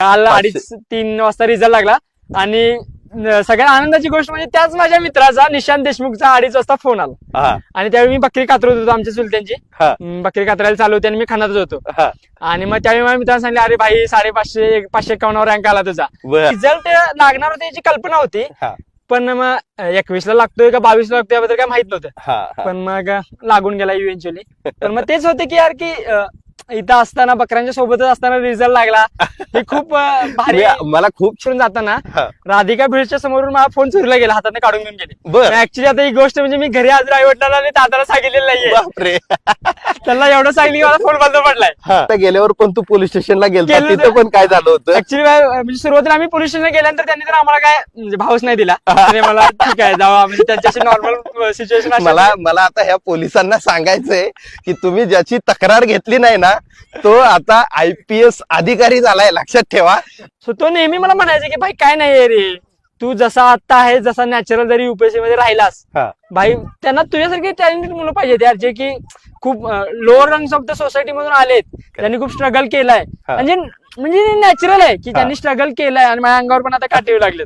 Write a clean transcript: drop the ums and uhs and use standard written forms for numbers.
काल 2:30-3 वाजता रिझल्ट लागला आणि सगळ्यात आनंदाची गोष्ट म्हणजे त्याच माझ्या मित्राचा निशांत देशमुखचा 2:30 वाजता फोन आला आणि त्यावेळी मी बकरी कातरत होतो आमच्या चुलत्यांची बकरी कातरायला चालू होती आणि मी खानातच होतो आणि मग त्यावेळी माझ्या मित्रांनी सांगितलं अरे भाई 550 551 रँक आला तुझा. रिझल्ट लागणार होते याची कल्पना होती पण मग 21ला लागतोय का 22ला लागतोय याबद्दल काय माहित नव्हतं पण मग लागून गेला इव्हेंच्युअली. पण मग तेच होते की यार की इथं असताना बकऱ्यांच्या सोबतच असताना रिझल्ट लागला हे खूप भारी. मला खूप सोडून जाताना राधिका भिडच्या समोरून मला फोन चोरीला गेला हाताने काढून घेऊन गेले. ऍक्च्युली आता ही गोष्ट म्हणजे मी घरी आज आई-वडिलांना आणि दादाला सांगितलेलं नाहीये. त्यांना एवढं सांगितलं की मला फोन बंद पडलाय. गेल्यावर पण तू पोलीस स्टेशनला गेला तिथं पण काय झालं होतं ऍक्च्युली म्हणजे सुरुवातीला आम्ही पोलीस स्टेशनला गेल्यानंतर त्यांनी तर आम्हाला काय म्हणजे भावच नाही दिला. मला ठीक आहे जावा म्हणजे त्यांच्याशी नॉर्मल सिच्युएशन. मला आता ह्या पोलिसांना सांगायचंय की तुम्ही ज्याची तक्रार घेतली नाही ना तो आता IPS अधिकारी झालाय लक्षात ठेवा. सो तो नेहमी मला म्हणायचा की भाई काय नाही रे तू जसा आता आहे जसा नॅचरल जरी UPSC मध्ये राहिलास भाई त्यांना तुझ्यासारखे टॅलेंटेड मुलं पाहिजेत यार जे की खूप lower rungs of the society मधून आलेत त्यांनी खूप स्ट्रगल केलाय म्हणजे नॅचरल आहे की त्यांनी स्ट्रगल केलाय आणि माझ्या अंगावर पण आता काटे लागलेत.